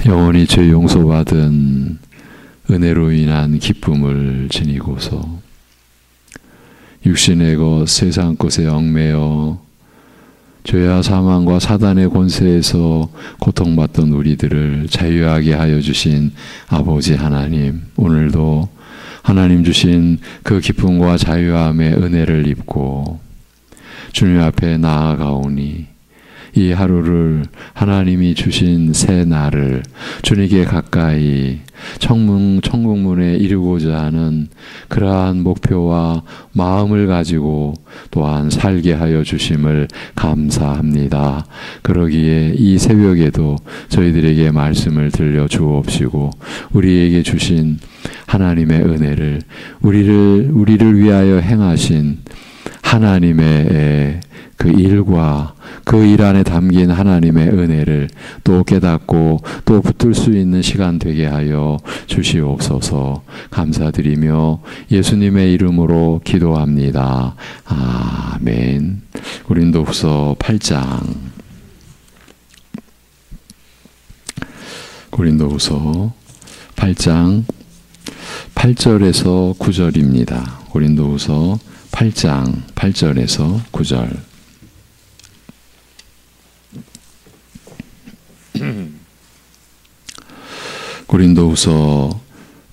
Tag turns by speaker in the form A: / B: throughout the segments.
A: 영원히 죄 용서받은 은혜로 인한 기쁨을 지니고서 육신의 것 세상 것에 얽매여 죄와 사망과 사단의 권세에서 고통받던 우리들을 자유하게 하여 주신 아버지 하나님, 오늘도 하나님 주신 그 기쁨과 자유함의 은혜를 입고 주님 앞에 나아가오니 이 하루를 하나님이 주신 새 날을 주님께 가까이 천국문에 이루고자 하는 그러한 목표와 마음을 가지고 또한 살게 하여 주심을 감사합니다. 그러기에 이 새벽에도 저희들에게 말씀을 들려 주옵시고 우리에게 주신 하나님의 은혜를 우리를 위하여 행하신 하나님의 그 일과 그 일 안에 담긴 하나님의 은혜를 또 깨닫고 또 붙들 수 있는 시간 되게 하여 주시옵소서. 감사드리며 예수님의 이름으로 기도합니다. 아멘. 고린도후서 8장. 고린도후서 8장 8절에서 9절입니다. 고린도후서 8장 8절에서 9절. 고린도후서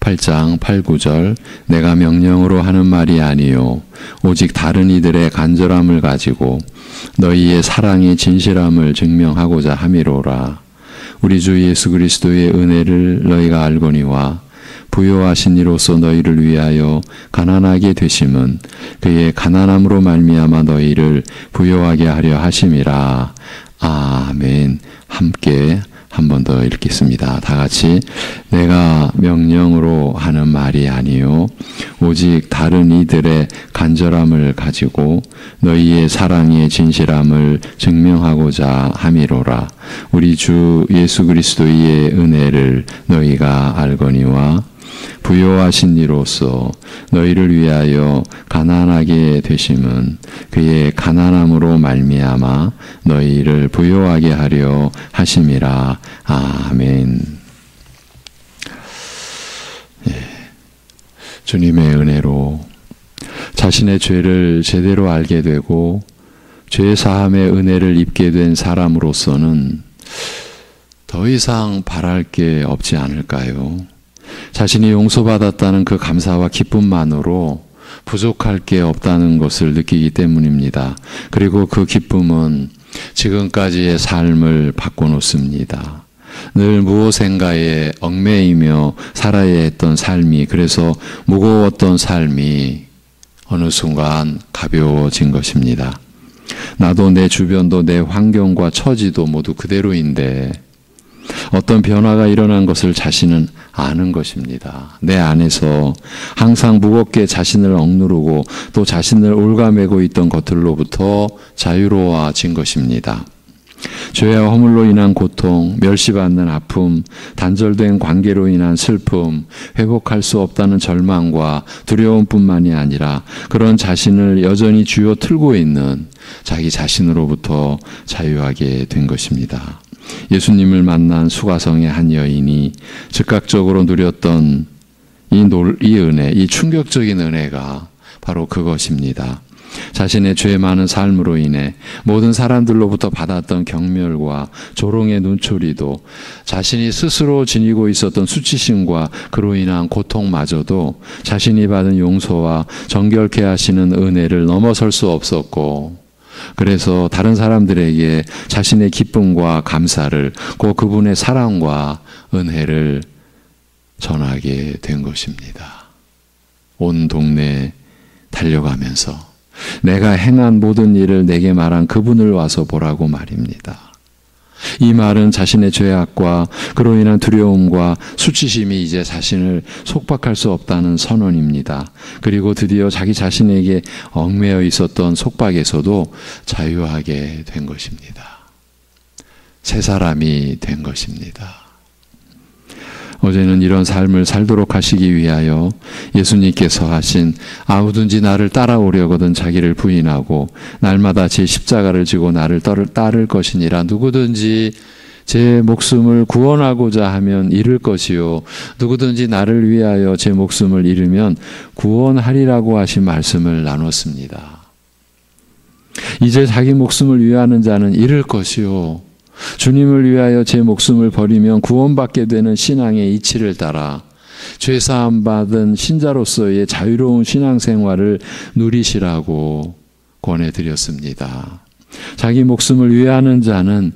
A: 8장 8, 9절. 내가 명령으로 하는 말이 아니요 오직 다른 이들의 간절함을 가지고 너희의 사랑의 진실함을 증명하고자 함이로라. 우리 주 예수 그리스도의 은혜를 너희가 알거니와 부요하신 이로써 너희를 위하여 가난하게 되심은 그의 가난함으로 말미암아 너희를 부요하게 하려 하심이라. 아멘. 함께 한 번 더 읽겠습니다. 다 같이. 내가 명령으로 하는 말이 아니요 오직 다른 이들의 간절함을 가지고 너희의 사랑의 진실함을 증명하고자 함이로라. 우리 주 예수 그리스도의 은혜를 너희가 알거니와 부요하신 이로써 너희를 위하여 가난하게 되심은 그의 가난함으로 말미암아 너희를 부요하게 하려 하심이라. 아멘. 주님의 은혜로 자신의 죄를 제대로 알게 되고 죄 사함의 은혜를 입게 된 사람으로서는 더 이상 바랄 게 없지 않을까요? 자신이 용서받았다는 그 감사와 기쁨만으로 부족할 게 없다는 것을 느끼기 때문입니다. 그리고 그 기쁨은 지금까지의 삶을 바꿔놓습니다. 늘 무엇인가에 얽매이며 살아야 했던 삶이, 그래서 무거웠던 삶이 어느 순간 가벼워진 것입니다. 나도 내 주변도 내 환경과 처지도 모두 그대로인데 어떤 변화가 일어난 것을 자신은 아는 것입니다. 내 안에서 항상 무겁게 자신을 억누르고 또 자신을 올가매고 있던 것들로부터 자유로워진 것입니다. 죄와 허물로 인한 고통, 멸시받는 아픔, 단절된 관계로 인한 슬픔, 회복할 수 없다는 절망과 두려움뿐만이 아니라 그런 자신을 여전히 쥐어 틀고 있는 자기 자신으로부터 자유하게 된 것입니다. 예수님을 만난 수가성의 한 여인이 즉각적으로 누렸던 이 은혜, 이 충격적인 은혜가 바로 그것입니다. 자신의 죄 많은 삶으로 인해 모든 사람들로부터 받았던 경멸과 조롱의 눈초리도, 자신이 스스로 지니고 있었던 수치심과 그로 인한 고통마저도 자신이 받은 용서와 정결케 하시는 은혜를 넘어설 수 없었고, 그래서 다른 사람들에게 자신의 기쁨과 감사를, 곧 그분의 사랑과 은혜를 전하게 된 것입니다. 온 동네에 달려가면서 내가 행한 모든 일을 내게 말한 그분을 와서 보라고 말입니다. 이 말은 자신의 죄악과 그로 인한 두려움과 수치심이 이제 자신을 속박할 수 없다는 선언입니다. 그리고 드디어 자기 자신에게 얽매여 있었던 속박에서도 자유하게 된 것입니다. 새 사람이 된 것입니다. 어제는 이런 삶을 살도록 하시기 위하여 예수님께서 하신 아무든지 나를 따라오려거든 자기를 부인하고 날마다 제 십자가를 지고 나를 따를 것이니라. 누구든지 제 목숨을 구원하고자 하면 잃을 것이요 누구든지 나를 위하여 제 목숨을 잃으면 구원하리라고 하신 말씀을 나눴습니다. 이제 자기 목숨을 위하는 자는 잃을 것이요 주님을 위하여 제 목숨을 버리면 구원받게 되는 신앙의 이치를 따라 죄사함 받은 신자로서의 자유로운 신앙생활을 누리시라고 권해드렸습니다. 자기 목숨을 위하는 자는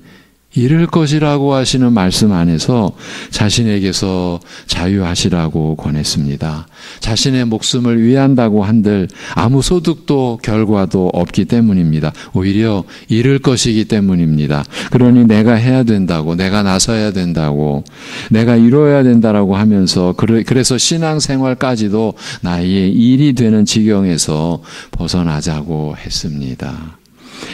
A: 잃을 것이라고 하시는 말씀 안에서 자신에게서 자유하시라고 권했습니다. 자신의 목숨을 위한다고 한들 아무 소득도 결과도 없기 때문입니다. 오히려 잃을 것이기 때문입니다. 그러니 내가 해야 된다고, 내가 나서야 된다고, 내가 이루어야 된다라고 하면서 그래서 신앙생활까지도 나의 일이 되는 지경에서 벗어나자고 했습니다.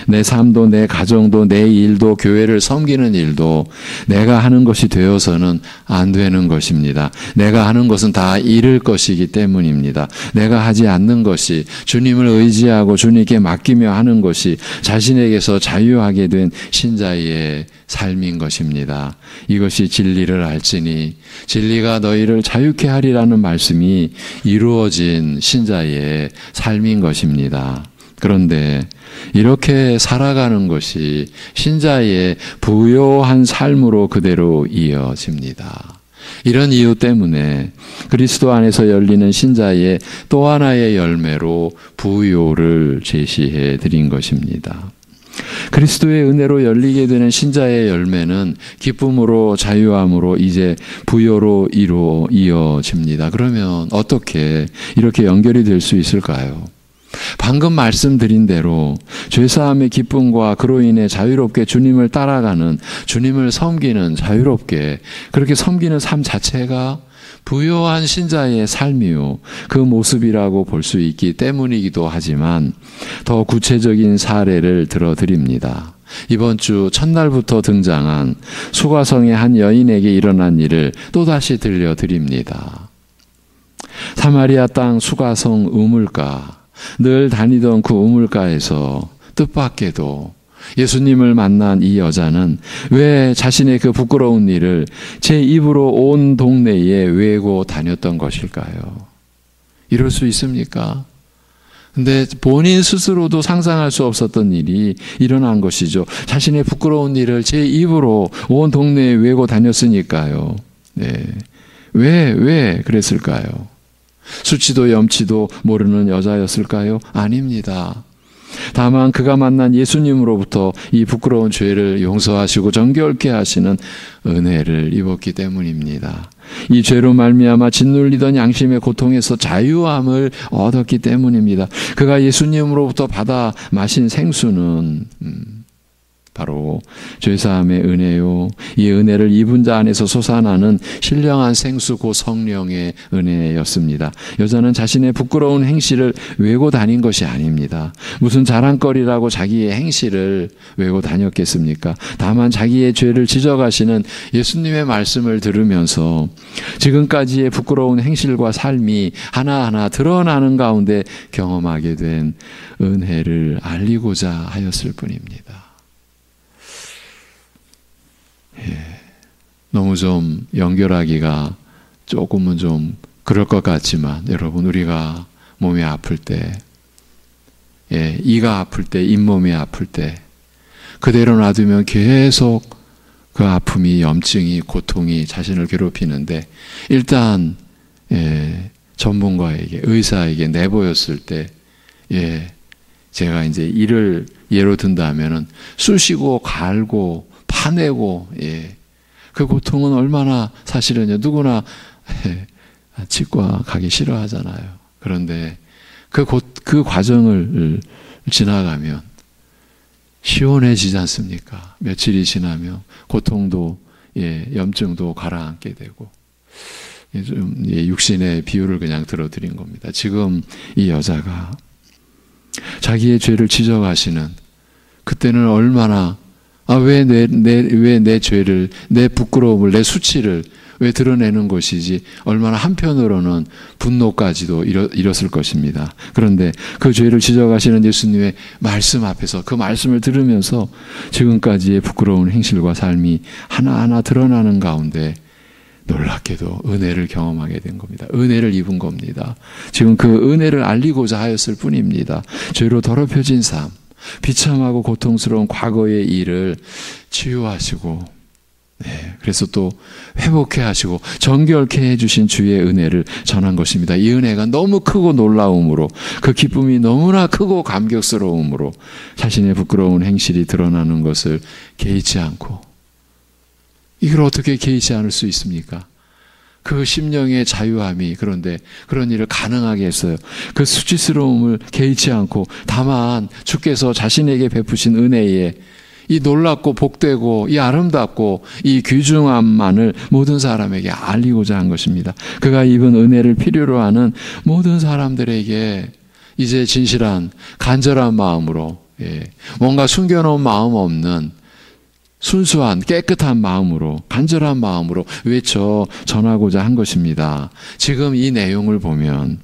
A: 내 삶도 내 가정도 내 일도 교회를 섬기는 일도 내가 하는 것이 되어서는 안 되는 것입니다. 내가 하는 것은 다 잃을 것이기 때문입니다. 내가 하지 않는 것이 주님을 의지하고 주님께 맡기며 하는 것이 자신에게서 자유하게 된 신자의 삶인 것입니다. 이것이 진리를 알지니 진리가 너희를 자유케 하리라는 말씀이 이루어진 신자의 삶인 것입니다. 그런데 이렇게 살아가는 것이 신자의 부요한 삶으로 그대로 이어집니다. 이런 이유 때문에 그리스도 안에서 열리는 신자의 또 하나의 열매로 부요를 제시해 드린 것입니다. 그리스도의 은혜로 열리게 되는 신자의 열매는 기쁨으로 자유함으로 이제 부요로 이어집니다. 그러면 어떻게 이렇게 연결이 될 수 있을까요? 방금 말씀드린 대로 죄사함의 기쁨과 그로 인해 자유롭게 주님을 따라가는, 주님을 섬기는, 자유롭게 그렇게 섬기는 삶 자체가 부요한 신자의 삶이요 그 모습이라고 볼 수 있기 때문이기도 하지만 더 구체적인 사례를 들어드립니다. 이번 주 첫날부터 등장한 수가성의 한 여인에게 일어난 일을 또다시 들려드립니다. 사마리아 땅 수가성 우물가, 늘 다니던 그 우물가에서 뜻밖에도 예수님을 만난 이 여자는 왜 자신의 그 부끄러운 일을 제 입으로 온 동네에 외고 다녔던 것일까요? 이럴 수 있습니까? 근데 본인 스스로도 상상할 수 없었던 일이 일어난 것이죠. 자신의 부끄러운 일을 제 입으로 온 동네에 외고 다녔으니까요. 네. 왜 그랬을까요? 수치도 염치도 모르는 여자였을까요? 아닙니다. 다만 그가 만난 예수님으로부터 이 부끄러운 죄를 용서하시고 정결케 하시는 은혜를 입었기 때문입니다. 이 죄로 말미암아 짓눌리던 양심의 고통에서 자유함을 얻었기 때문입니다. 그가 예수님으로부터 받아 마신 생수는 바로 죄사함의 은혜요, 이 은혜를 입은 자 안에서 솟아나는 신령한 생수 곧 성령의 은혜였습니다. 여자는 자신의 부끄러운 행실을 외고 다닌 것이 아닙니다. 무슨 자랑거리라고 자기의 행실을 외고 다녔겠습니까? 다만 자기의 죄를 지적하시는 예수님의 말씀을 들으면서 지금까지의 부끄러운 행실과 삶이 하나하나 드러나는 가운데 경험하게 된 은혜를 알리고자 하였을 뿐입니다. 너무 좀 연결하기가 조금은 좀 그럴 것 같지만 여러분, 우리가 몸이 아플 때, 이가 아플 때, 잇몸이 아플 때 그대로 놔두면 계속 그 아픔이, 염증이, 고통이 자신을 괴롭히는데 일단 전문가에게, 의사에게 내보였을 때 제가 이제 이를 예로 든다면은 쑤시고 갈고 파내고 그 고통은 얼마나 사실은요 누구나 치과 가기 싫어하잖아요. 그런데 그 과정을 지나가면 시원해지지 않습니까? 며칠이 지나면 고통도 염증도 가라앉게 되고 좀 육신의 비유를 그냥 들어드린 겁니다. 지금 이 여자가 자기의 죄를 지적하시는 그때는 얼마나 왜 내 죄를, 내 부끄러움을, 내 수치를 왜 드러내는 것이지 얼마나 한편으로는 분노까지도 이뤘을 것입니다. 그런데 그 죄를 지적하시는 예수님의 말씀 앞에서 그 말씀을 들으면서 지금까지의 부끄러운 행실과 삶이 하나하나 드러나는 가운데 놀랍게도 은혜를 경험하게 된 겁니다. 은혜를 입은 겁니다. 지금 그 은혜를 알리고자 하였을 뿐입니다. 죄로 더럽혀진 삶, 비참하고 고통스러운 과거의 일을 치유하시고 그래서 또 회복해 하시고 정결케 해주신 주의 은혜를 전한 것입니다. 이 은혜가 너무 크고 놀라움으로 그 기쁨이 너무나 크고 감격스러움으로 자신의 부끄러운 행실이 드러나는 것을 개의치 않고, 이걸 어떻게 개의치 않을 수 있습니까? 그 심령의 자유함이 그런데 그런 일을 가능하게 했어요. 그 수치스러움을 개의치 않고 다만 주께서 자신에게 베푸신 은혜에 이 놀랍고 복되고 이 아름답고 이 귀중함만을 모든 사람에게 알리고자 한 것입니다. 그가 입은 은혜를 필요로 하는 모든 사람들에게 이제 진실한 간절한 마음으로, 뭔가 숨겨놓은 마음 없는 순수한 깨끗한 마음으로, 간절한 마음으로 외쳐 전하고자 한 것입니다. 지금 이 내용을 보면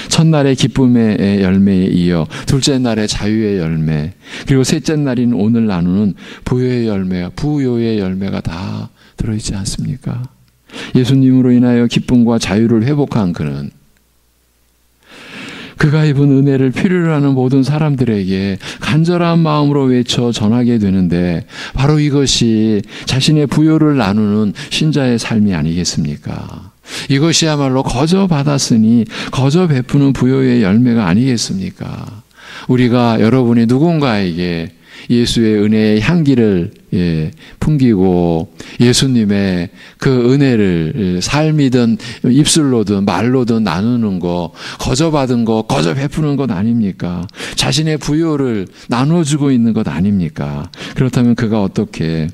A: 첫날의 기쁨의 열매에 이어 둘째 날의 자유의 열매, 그리고 셋째 날인 오늘 나누는 부요의 열매가 다 들어있지 않습니까? 예수님으로 인하여 기쁨과 자유를 회복한 그는 그가 입은 은혜를 필요로 하는 모든 사람들에게 간절한 마음으로 외쳐 전하게 되는데, 바로 이것이 자신의 부요를 나누는 신자의 삶이 아니겠습니까? 이것이야말로 거저 받았으니 거저 베푸는 부요의 열매가 아니겠습니까? 우리가, 여러분이 누군가에게 예수의 은혜의 향기를 풍기고 예수님의 그 은혜를 삶이든 입술로든 말로든 나누는 거, 거저 받은 거, 거저 베푸는 것 아닙니까? 자신의 부요를 나눠주고 있는 것 아닙니까? 그렇다면 그가 어떻게,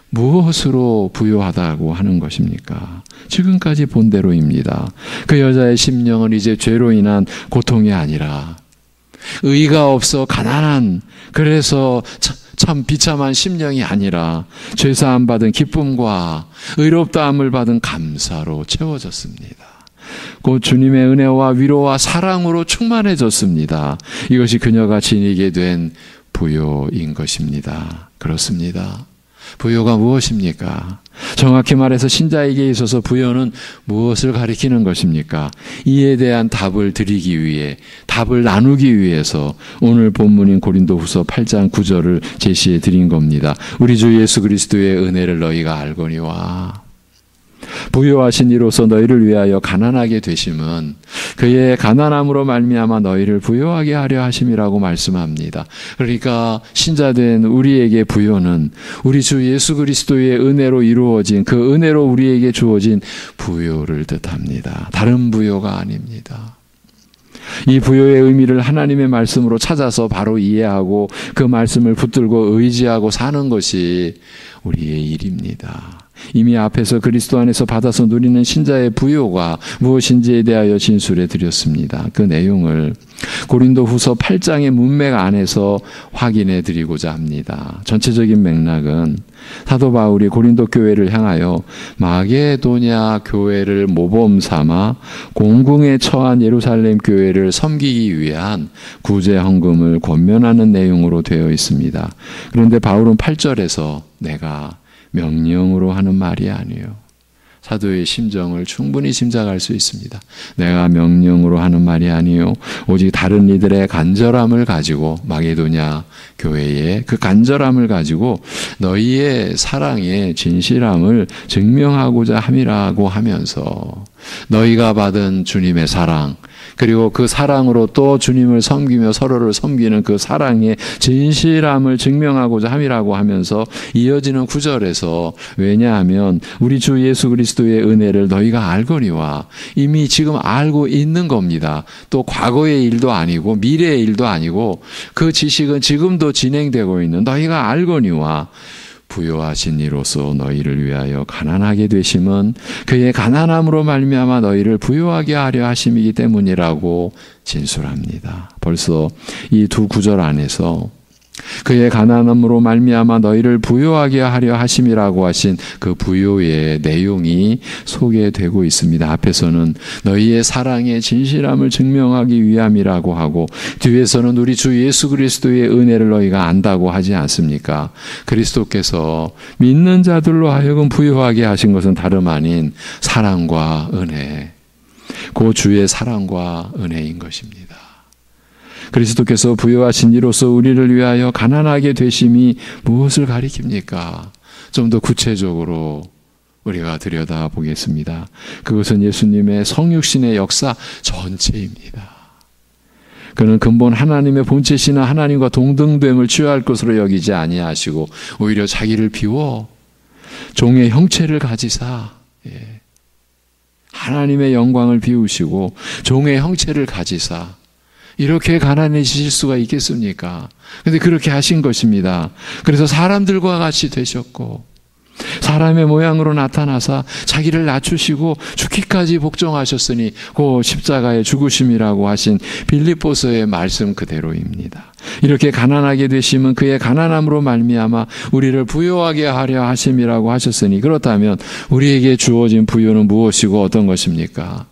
A: 무엇으로 부요하다고 하는 것입니까? 지금까지 본 대로입니다. 그 여자의 심령은 이제 죄로 인한 고통이 아니라 의가 없어 가난한, 그래서 참 비참한 심령이 아니라 죄사함 받은 기쁨과 의롭다함을 받은 감사로 채워졌습니다. 곧 주님의 은혜와 위로와 사랑으로 충만해졌습니다. 이것이 그녀가 지니게 된 부요인 것입니다. 그렇습니다. 부요가 무엇입니까? 정확히 말해서 신자에게 있어서 부요는 무엇을 가리키는 것입니까? 이에 대한 답을 드리기 위해, 답을 나누기 위해서 오늘 본문인 고린도후서 8장 9절을 제시해 드린 겁니다. 우리 주 예수 그리스도의 은혜를 너희가 알거니와 부요하신 이로써 너희를 위하여 가난하게 되심은 그의 가난함으로 말미암아 너희를 부요하게 하려 하심이라고 말씀합니다. 그러니까 신자된 우리에게 부요는 우리 주 예수 그리스도의 은혜로 이루어진, 그 은혜로 우리에게 주어진 부요를 뜻합니다. 다른 부요가 아닙니다. 이 부요의 의미를 하나님의 말씀으로 찾아서 바로 이해하고 그 말씀을 붙들고 의지하고 사는 것이 우리의 일입니다. 이미 앞에서 그리스도 안에서 받아서 누리는 신자의 부요가 무엇인지에 대하여 진술해 드렸습니다. 그 내용을 고린도후서 8장의 문맥 안에서 확인해 드리고자 합니다. 전체적인 맥락은 사도 바울이 고린도 교회를 향하여 마게도냐 교회를 모범 삼아 공궁에 처한 예루살렘 교회를 섬기기 위한 구제 헌금을 권면하는 내용으로 되어 있습니다. 그런데 바울은 8절에서 내가 명령으로 하는 말이 아니에요. 사도의 심정을 충분히 짐작할 수 있습니다. 내가 명령으로 하는 말이 아니요 오직 다른 이들의 간절함을 가지고, 마게도냐 교회의 그 간절함을 가지고 너희의 사랑의 진실함을 증명하고자 함이라고 하면서, 너희가 받은 주님의 사랑, 그리고 그 사랑으로 또 주님을 섬기며 서로를 섬기는 그 사랑의 진실함을 증명하고자 함이라고 하면서 이어지는 9절에서, 왜냐하면 우리 주 예수 그리스도의 은혜를 너희가 알거니와, 이미 지금 알고 있는 겁니다. 또 과거의 일도 아니고 미래의 일도 아니고 그 지식은 지금도 진행되고 있는, 너희가 알거니와 부요하신 이로써 너희를 위하여 가난하게 되심은 그의 가난함으로 말미암아 너희를 부요하게 하려 하심이기 때문이라고 진술합니다. 벌써 이 두 구절 안에서 그의 가난함으로 말미암아 너희를 부요하게 하려 하심이라고 하신 그 부요의 내용이 소개되고 있습니다. 앞에서는 너희의 사랑의 진실함을 증명하기 위함이라고 하고, 뒤에서는 우리 주 예수 그리스도의 은혜를 너희가 안다고 하지 않습니까? 그리스도께서 믿는 자들로 하여금 부요하게 하신 것은 다름 아닌 사랑과 은혜, 그 주의 사랑과 은혜인 것입니다. 그리스도께서 부요하신 이로써 우리를 위하여 가난하게 되심이 무엇을 가리킵니까? 좀 더 구체적으로 우리가 들여다보겠습니다. 그것은 예수님의 성육신의 역사 전체입니다. 그는 근본 하나님의 본체시나 하나님과 동등됨을 취할 것으로 여기지 아니하시고 오히려 자기를 비워 종의 형체를 가지사, 하나님의 영광을 비우시고 종의 형체를 가지사, 이렇게 가난해지실 수가 있겠습니까? 근데 그렇게 하신 것입니다. 그래서 사람들과 같이 되셨고, 사람의 모양으로 나타나사 자기를 낮추시고 죽기까지 복종하셨으니 그 십자가의 죽으심이라고 하신 빌립보서의 말씀 그대로입니다. 이렇게 가난하게 되심은 그의 가난함으로 말미암아 우리를 부요하게 하려 하심이라고 하셨으니, 그렇다면 우리에게 주어진 부요는 무엇이고 어떤 것입니까?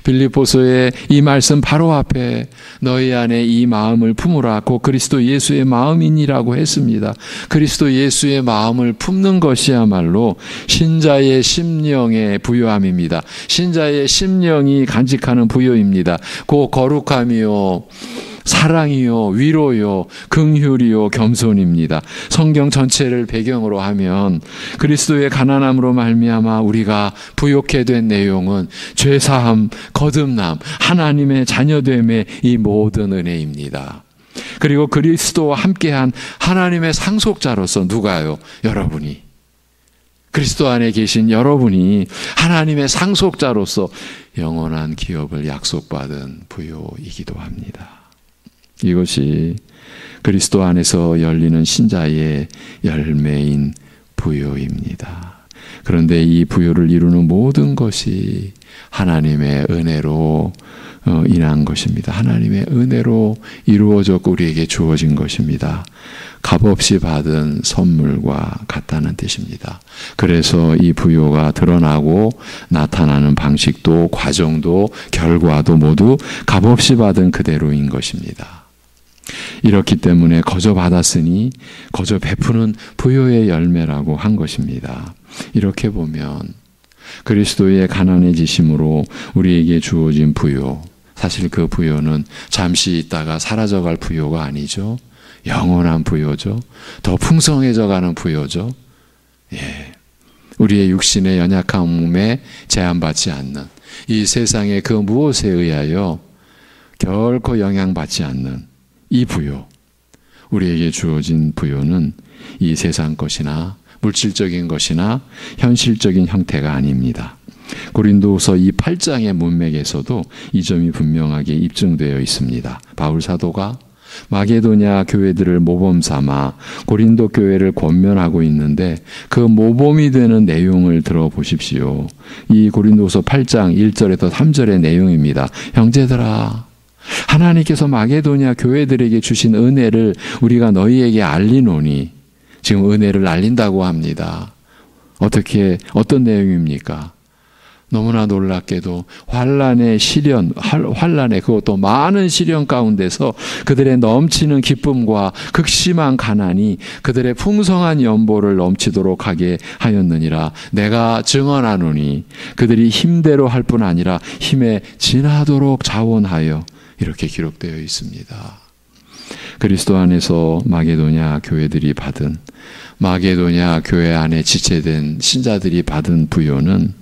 A: 빌립보서의 이 말씀 바로 앞에 너희 안에 이 마음을 품으라, 곧 그리스도 예수의 마음이니라고 했습니다. 그리스도 예수의 마음을 품는 것이야말로 신자의 심령의 부요함입니다. 신자의 심령이 간직하는 부요입니다. 그 거룩함이요, 사랑이요, 위로요, 긍휼이요, 겸손입니다. 성경 전체를 배경으로 하면 그리스도의 가난함으로 말미암아 우리가 부요케 된 내용은 죄사함, 거듭남, 하나님의 자녀됨의 이 모든 은혜입니다. 그리고 그리스도와 함께한 하나님의 상속자로서 누가요? 여러분이. 그리스도 안에 계신 여러분이 하나님의 상속자로서 영원한 기업을 약속받은 부요이기도 합니다. 이것이 그리스도 안에서 열리는 신자의 열매인 부요입니다. 그런데 이 부요를 이루는 모든 것이 하나님의 은혜로 인한 것입니다. 하나님의 은혜로 이루어졌고 우리에게 주어진 것입니다. 값없이 받은 선물과 같다는 뜻입니다. 그래서 이 부요가 드러나고 나타나는 방식도, 과정도, 결과도 모두 값없이 받은 그대로인 것입니다. 이렇기 때문에 거저 받았으니 거저 베푸는 부요의 열매라고 한 것입니다. 이렇게 보면 그리스도의 가난해지심으로 우리에게 주어진 부요, 사실 그 부요는 잠시 있다가 사라져갈 부요가 아니죠. 영원한 부요죠. 더 풍성해져 가는 부요죠. 우리의 육신의 연약한 몸에 제한받지 않는, 이 세상의 그 무엇에 의하여 결코 영향받지 않는 이 부요, 우리에게 주어진 부요는 이 세상 것이나 물질적인 것이나 현실적인 형태가 아닙니다. 고린도후서 이 8장의 문맥에서도 이 점이 분명하게 입증되어 있습니다. 바울 사도가 마게도냐 교회들을 모범 삼아 고린도 교회를 권면하고 있는데 그 모범이 되는 내용을 들어보십시오. 이 고린도서 8장 1절에서 3절의 내용입니다. 형제들아, 하나님께서 마게도냐 교회들에게 주신 은혜를 우리가 너희에게 알리노니, 지금 은혜를 알린다고 합니다. 어떤 내용입니까? 너무나 놀랍게도 환난의 시련, 환난의 그것도 많은 시련 가운데서 그들의 넘치는 기쁨과 극심한 가난이 그들의 풍성한 연보를 넘치도록 하게 하였느니라. 내가 증언하노니 그들이 힘대로 할 뿐 아니라 힘에 지나도록 자원하여, 이렇게 기록되어 있습니다. 그리스도 안에서 마게도냐 교회들이 받은, 마게도냐 교회 안에 지체된 신자들이 받은 부요는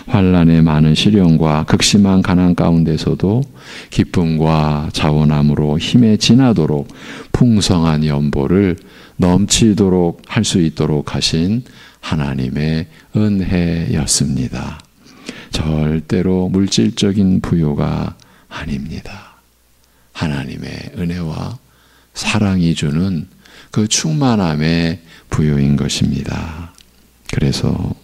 A: 환난의 많은 시련과 극심한 가난 가운데서도 기쁨과 자원함으로 힘에 지나도록 풍성한 연보를 넘치도록 할 수 있도록 하신 하나님의 은혜였습니다. 절대로 물질적인 부요가 아닙니다. 하나님의 은혜와 사랑이 주는 그 충만함의 부요인 것입니다. 그래서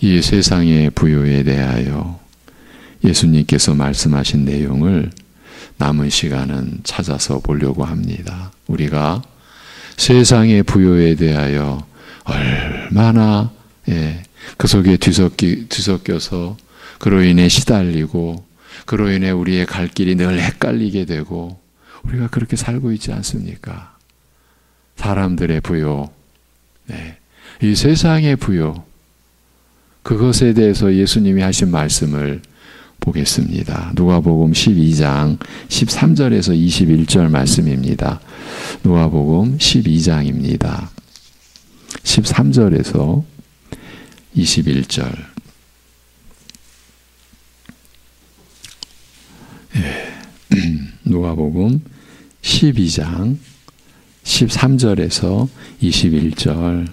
A: 이 세상의 부요에 대하여 예수님께서 말씀하신 내용을 남은 시간은 찾아서 보려고 합니다. 우리가 세상의 부요에 대하여 얼마나 그 속에 뒤섞여서 그로 인해 시달리고 그로 인해 우리의 갈 길이 늘 헷갈리게 되고 우리가 그렇게 살고 있지 않습니까? 사람들의 부요, 이 세상의 부요, 그것에 대해서 예수님이 하신 말씀을 보겠습니다. 누가복음 12장 13절에서 21절 말씀입니다. 누가복음 12장입니다. 13절에서 21절. 누가복음 12장 13절에서 21절.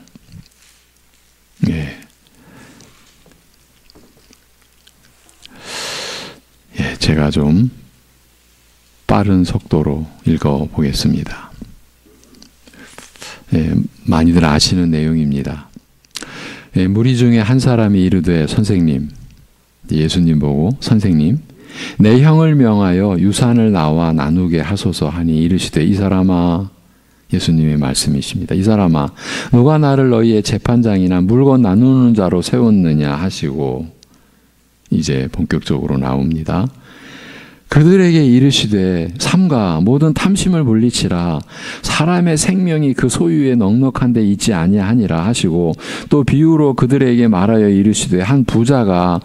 A: 제가 좀 빠른 속도로 읽어보겠습니다. 많이들 아시는 내용입니다. 무리 중에 한 사람이 이르되 선생님, 예수님 보고 선생님, 내 형을 명하여 유산을 나와 나누게 하소서 하니 이르시되 이 사람아, 예수님의 말씀이십니다. 이 사람아, 누가 나를 너희의 재판장이나 물건 나누는 자로 세웠느냐 하시고 이제 본격적으로 나옵니다. 그들에게 이르시되 삼가 모든 탐심을 물리치라. 사람의 생명이 그 소유에 넉넉한 데 있지 아니하니라 하시고 또 비유로 그들에게 말하여 이르시되 한 부자가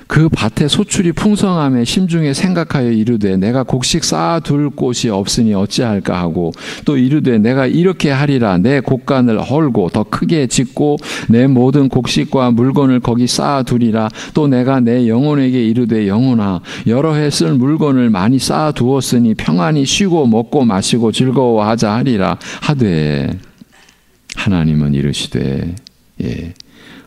A: 그 밭에 소출이 풍성함에 심중에 생각하여 이르되 내가 곡식 쌓아둘 곳이 없으니 어찌할까 하고 또 이르되 내가 이렇게 하리라. 내 곡간을 헐고 더 크게 짓고 내 모든 곡식과 물건을 거기 쌓아두리라. 또 내가 내 영혼에게 이르되 영혼아, 여러 해 쓸 물건을 많이 쌓아두었으니 평안히 쉬고 먹고 마시고 즐거워하자 하리라 하되 하나님은 이르시되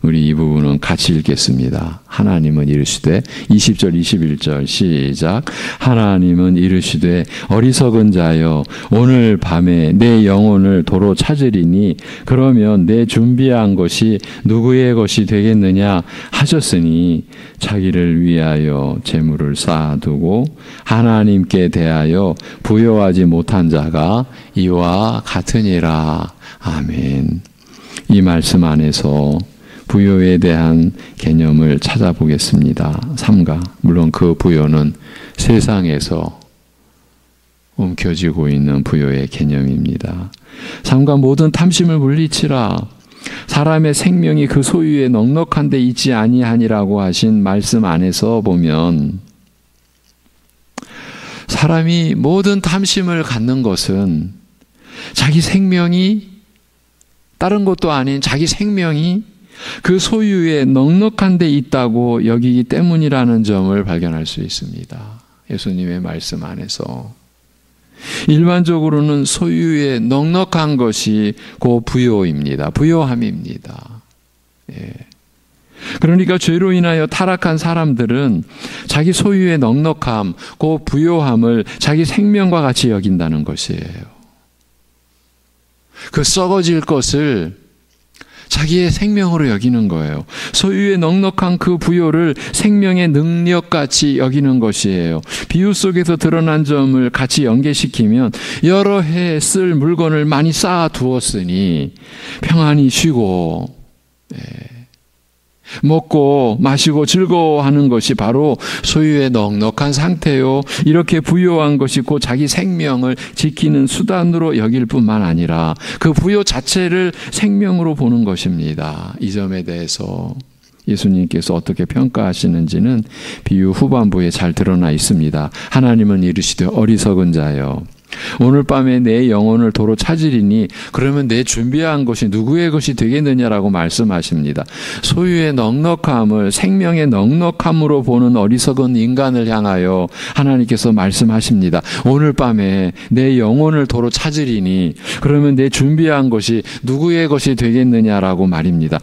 A: 우리 이 부분은 같이 읽겠습니다. 하나님은 이르시되 20절 21절 시작. 하나님은 이르시되 어리석은 자여 오늘 밤에 내 영혼을 도로 찾으리니 그러면 내 준비한 것이 누구의 것이 되겠느냐 하셨으니 자기를 위하여 재물을 쌓아두고 하나님께 대하여 부여하지 못한 자가 이와 같으니라. 아멘. 이 말씀 안에서 부요에 대한 개념을 찾아보겠습니다. 삼가, 물론 그 부요는 세상에서 움켜쥐고 있는 부요의 개념입니다. 삼가 모든 탐심을 물리치라. 사람의 생명이 그 소유에 넉넉한 데 있지 아니하니라고 하신 말씀 안에서 보면 사람이 모든 탐심을 갖는 것은 자기 생명이 다른 것도 아닌 자기 생명이 그 소유에 넉넉한 데 있다고 여기기 때문이라는 점을 발견할 수 있습니다. 예수님의 말씀 안에서 일반적으로는 소유에 넉넉한 것이 그 부요입니다. 부요함입니다. 그러니까 죄로 인하여 타락한 사람들은 자기 소유의 넉넉함, 그 부요함을 자기 생명과 같이 여긴다는 것이에요. 그 썩어질 것을 자기의 생명으로 여기는 거예요. 소유의 넉넉한 그 부요를 생명의 능력같이 여기는 것이에요. 비유 속에서 드러난 점을 같이 연계시키면 여러 해 쓸 물건을 많이 쌓아두었으니 평안히 쉬고 먹고 마시고 즐거워하는 것이 바로 소유의 넉넉한 상태요. 이렇게 부요한 것이 곧 자기 생명을 지키는 수단으로 여길 뿐만 아니라 그 부요 자체를 생명으로 보는 것입니다. 이 점에 대해서 예수님께서 어떻게 평가하시는지는 비유 후반부에 잘 드러나 있습니다. 하나님은 이르시되 어리석은 자여 오늘 밤에 내 영혼을 도로 찾으리니 그러면 내 준비한 것이 누구의 것이 되겠느냐라고 말씀하십니다. 소유의 넉넉함을 생명의 넉넉함으로 보는 어리석은 인간을 향하여 하나님께서 말씀하십니다. 오늘 밤에 내 영혼을 도로 찾으리니 그러면 내 준비한 것이 누구의 것이 되겠느냐라고 말입니다.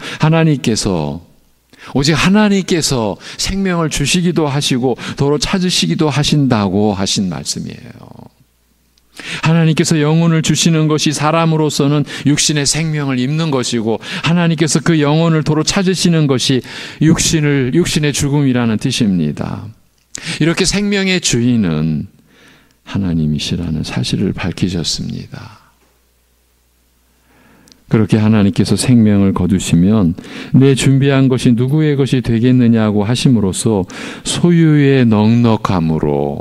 A: 오직 하나님께서 생명을 주시기도 하시고 도로 찾으시기도 하신다고 하신 말씀이에요. 하나님께서 영혼을 주시는 것이 사람으로서는 육신의 생명을 입는 것이고 하나님께서 그 영혼을 도로 찾으시는 것이 육신의 죽음이라는 뜻입니다. 이렇게 생명의 주인은 하나님이시라는 사실을 밝히셨습니다. 그렇게 하나님께서 생명을 거두시면 내 준비한 것이 누구의 것이 되겠느냐고 하심으로써 소유의 넉넉함으로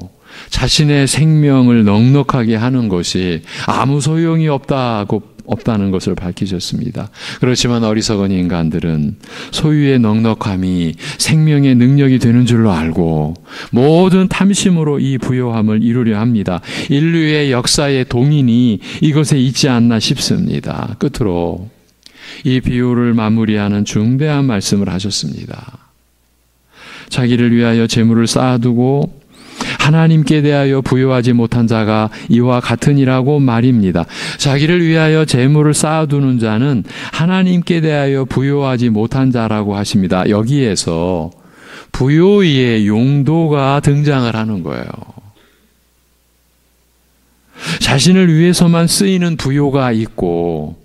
A: 자신의 생명을 넉넉하게 하는 것이 아무 소용이 없다는 것을 밝히셨습니다. 그렇지만 어리석은 인간들은 소유의 넉넉함이 생명의 능력이 되는 줄로 알고 모든 탐심으로 이 부요함을 이루려 합니다. 인류의 역사의 동인이 이것에 있지 않나 싶습니다. 끝으로 이 비유를 마무리하는 중대한 말씀을 하셨습니다. 자기를 위하여 재물을 쌓아두고 하나님께 대하여 부요하지 못한 자가 이와 같으니라고 말입니다. 자기를 위하여 재물을 쌓아두는 자는 하나님께 대하여 부요하지 못한 자라고 하십니다. 여기에서 부요의 용도가 등장을 하는 거예요. 자신을 위해서만 쓰이는 부요가 있고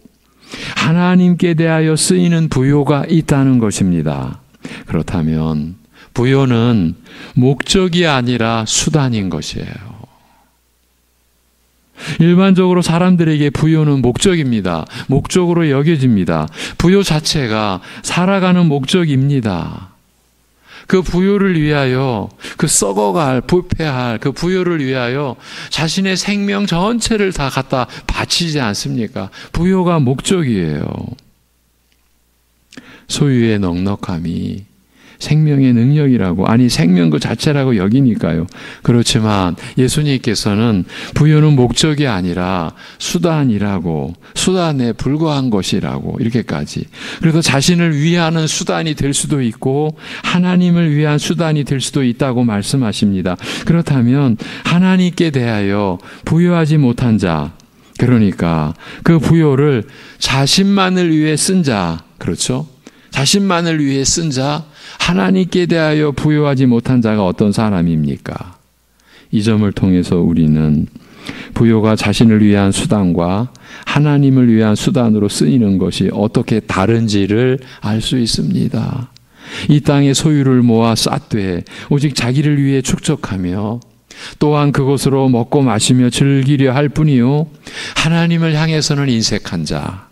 A: 하나님께 대하여 쓰이는 부요가 있다는 것입니다. 그렇다면 부요는 목적이 아니라 수단인 것이에요. 일반적으로 사람들에게 부요는 목적입니다. 목적으로 여겨집니다. 부요 자체가 살아가는 목적입니다. 그 부요를 위하여, 그 썩어갈, 부패할 그 부요를 위하여 자신의 생명 전체를 다 갖다 바치지 않습니까? 부요가 목적이에요. 소유의 넉넉함이 생명의 능력이라고, 아니 생명 그 자체라고 여기니까요. 그렇지만 예수님께서는 부요는 목적이 아니라 수단이라고, 수단에 불과한 것이라고 이렇게까지. 그래서 자신을 위하는 수단이 될 수도 있고 하나님을 위한 수단이 될 수도 있다고 말씀하십니다. 그렇다면 하나님께 대하여 부요하지 못한 자, 그러니까 그 부요를 자신만을 위해 쓴 자, 그렇죠? 자신만을 위해 쓴 자, 하나님께 대하여 부요하지 못한 자가 어떤 사람입니까? 이 점을 통해서 우리는 부요가 자신을 위한 수단과 하나님을 위한 수단으로 쓰이는 것이 어떻게 다른지를 알 수 있습니다. 이 땅의 소유를 모아 쌓되 오직 자기를 위해 축적하며 또한 그것으로 먹고 마시며 즐기려 할 뿐이요, 하나님을 향해서는 인색한 자,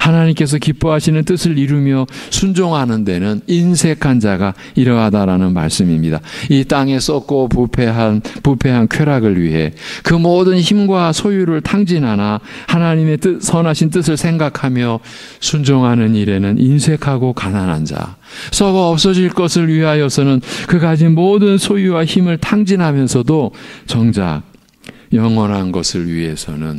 A: 하나님께서 기뻐하시는 뜻을 이루며 순종하는 데는 인색한 자가 이러하다라는 말씀입니다. 이 땅에 썩고 부패한 쾌락을 위해 그 모든 힘과 소유를 탕진하나 하나님의 선하신 뜻을 생각하며 순종하는 일에는 인색하고 가난한 자, 썩어 없어질 것을 위하여서는 그 가진 모든 소유와 힘을 탕진하면서도 정작 영원한 것을 위해서는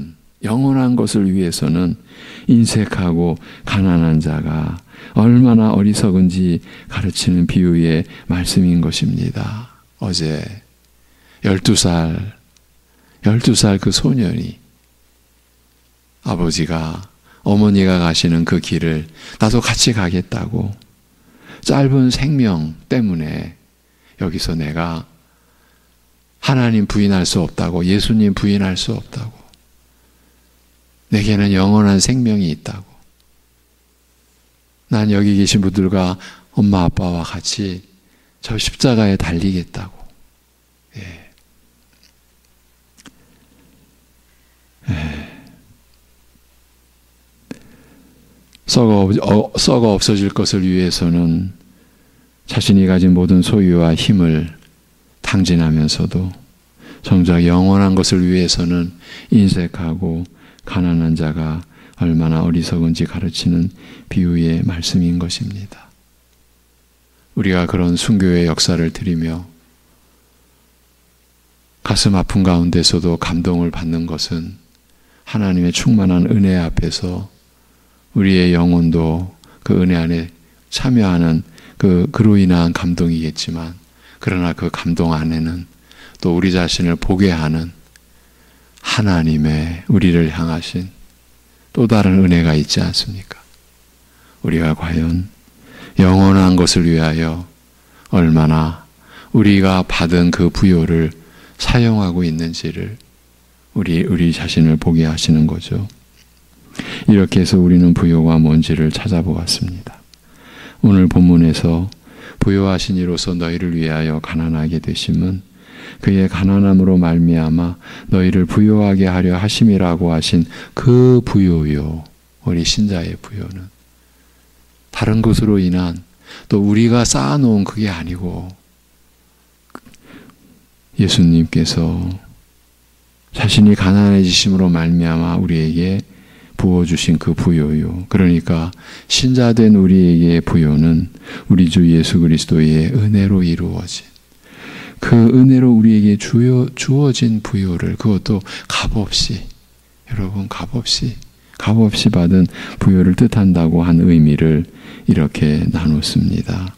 A: 인색하고 가난한 자가 얼마나 어리석은지 가르치는 비유의 말씀인 것입니다. 어제 12살 그 소년이 아버지가, 어머니가 가시는 그 길을 나도 같이 가겠다고, 짧은 생명 때문에 여기서 내가 하나님 부인할 수 없다고, 예수님 부인할 수 없다고, 내게는 영원한 생명이 있다고, 난 여기 계신 분들과 엄마 아빠와 같이 저 십자가에 달리겠다고. 썩어 없어질 것을 위해서는 자신이 가진 모든 소유와 힘을 탕진하면서도 정작 영원한 것을 위해서는 인색하고 가난한 자가 얼마나 어리석은지 가르치는 비유의 말씀인 것입니다. 우리가 그런 순교의 역사를 들으며 가슴 아픈 가운데서도 감동을 받는 것은 하나님의 충만한 은혜 앞에서 우리의 영혼도 그 은혜 안에 참여하는 그로 인한 감동이겠지만, 그러나 그 감동 안에는 또 우리 자신을 보게 하는 하나님의 우리를 향하신 또 다른 은혜가 있지 않습니까? 우리가 과연 영원한 것을 위하여 얼마나 우리가 받은 그 부요를 사용하고 있는지를 우리 자신을 보게 하시는 거죠. 이렇게 해서 우리는 부요가 뭔지를 찾아보았습니다. 오늘 본문에서 부요하신 이로서 너희를 위하여 가난하게 되심은 그의 가난함으로 말미암아 너희를 부요하게 하려 하심이라고 하신 그 부요요, 우리 신자의 부요는 다른 것으로 인한, 또 우리가 쌓아놓은 그게 아니고 예수님께서 자신이 가난해지심으로 말미암아 우리에게 부어주신 그 부요요, 그러니까 신자된 우리에게 부요는 우리 주 예수 그리스도의 은혜로 이루어진, 그 은혜로 우리에게 주어진 부요를, 그것도 값없이, 여러분 값없이 받은 부요를 뜻한다고 한 의미를 이렇게 나눴습니다.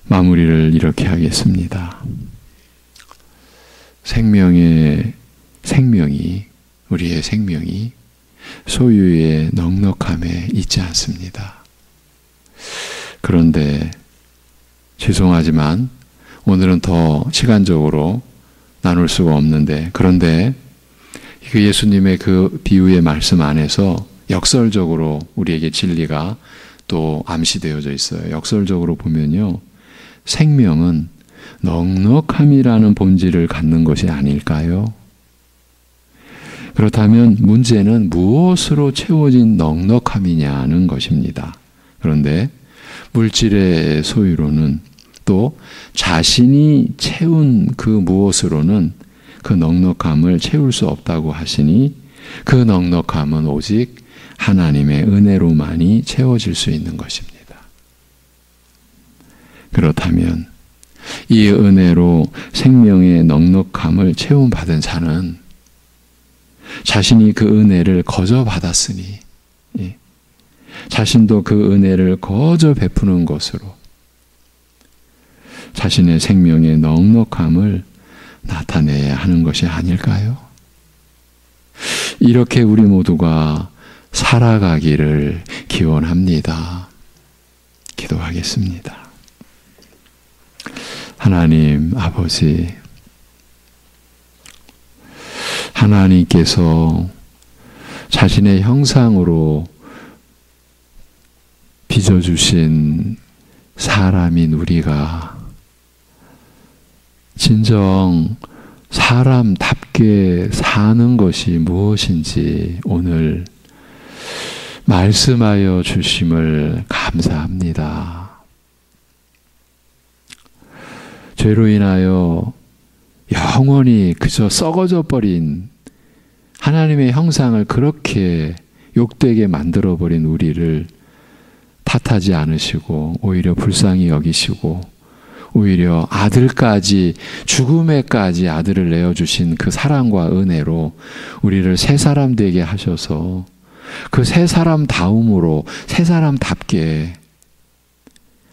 A: 마무리를 이렇게 하겠습니다. 우리의 생명이 소유의 넉넉함에 있지 않습니다. 그런데 죄송하지만 오늘은 더 시간적으로 나눌 수가 없는데, 그런데 그 예수님의 그 비유의 말씀 안에서 역설적으로 우리에게 진리가 또 암시되어져 있어요. 역설적으로 보면요, 생명은 넉넉함이라는 본질을 갖는 것이 아닐까요? 그렇다면 문제는 무엇으로 채워진 넉넉함이냐는 것입니다. 그런데 물질의 소유로는, 또 자신이 채운 그 무엇으로는 그 넉넉함을 채울 수 없다고 하시니, 그 넉넉함은 오직 하나님의 은혜로만이 채워질 수 있는 것입니다. 그렇다면 이 은혜로 생명의 넉넉함을 채움받은 자는 자신이 그 은혜를 거저 받았으니 자신도 그 은혜를 거저 베푸는 것으로 자신의 생명의 넉넉함을 나타내야 하는 것이 아닐까요? 이렇게 우리 모두가 살아가기를 기원합니다. 기도하겠습니다. 하나님 아버지, 하나님께서 자신의 형상으로 빚어주신 사람인 우리가 진정 사람답게 사는 것이 무엇인지 오늘 말씀하여 주심을 감사합니다. 죄로 인하여 영원히 그저 썩어져 버린 하나님의 형상을 그렇게 욕되게 만들어버린 우리를 탓하지 않으시고 오히려 불쌍히 여기시고 오히려 아들까지, 죽음에까지 아들을 내어주신 그 사랑과 은혜로 우리를 새 사람 되게 하셔서 그 새 사람다움으로, 새 사람답게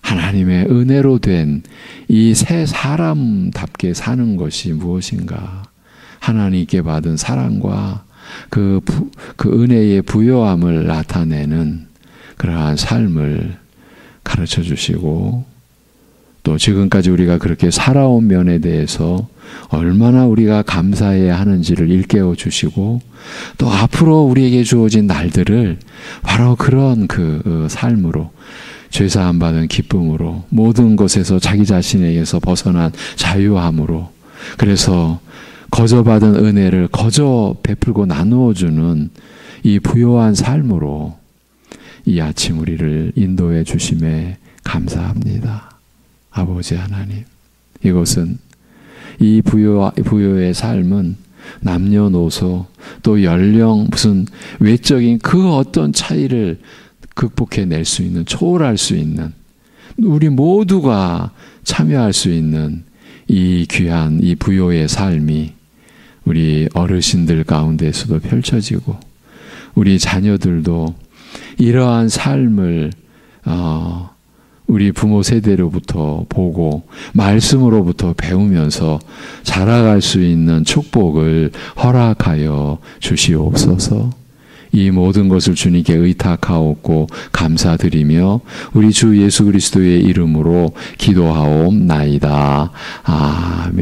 A: 하나님의 은혜로 된 이 새 사람답게 사는 것이 무엇인가? 하나님께 받은 사랑과 그 은혜의 부요함을 나타내는 그러한 삶을 가르쳐 주시고, 또 지금까지 우리가 그렇게 살아온 면에 대해서 얼마나 우리가 감사해야 하는지를 일깨워 주시고, 또 앞으로 우리에게 주어진 날들을 바로 그런 그 삶으로, 죄사함 받은 기쁨으로, 모든 것에서 자기 자신에게서 벗어난 자유함으로, 그래서 거저 받은 은혜를 거저 베풀고 나누어 주는 이 부요한 삶으로 이 아침 우리를 인도해 주심에 감사합니다. 아버지 하나님, 이것은 이 부요의 삶은 남녀노소 또 연령, 무슨 외적인 그 어떤 차이를 극복해낼 수 있는, 초월할 수 있는, 우리 모두가 참여할 수 있는 이 귀한 이 부요의 삶이 우리 어르신들 가운데서도 펼쳐지고, 우리 자녀들도 이러한 삶을 우리 부모 세대로부터 보고 말씀으로부터 배우면서 자라갈 수 있는 축복을 허락하여 주시옵소서. 이 모든 것을 주님께 의탁하옵고 감사드리며 우리 주 예수 그리스도의 이름으로 기도하옵나이다. 아멘.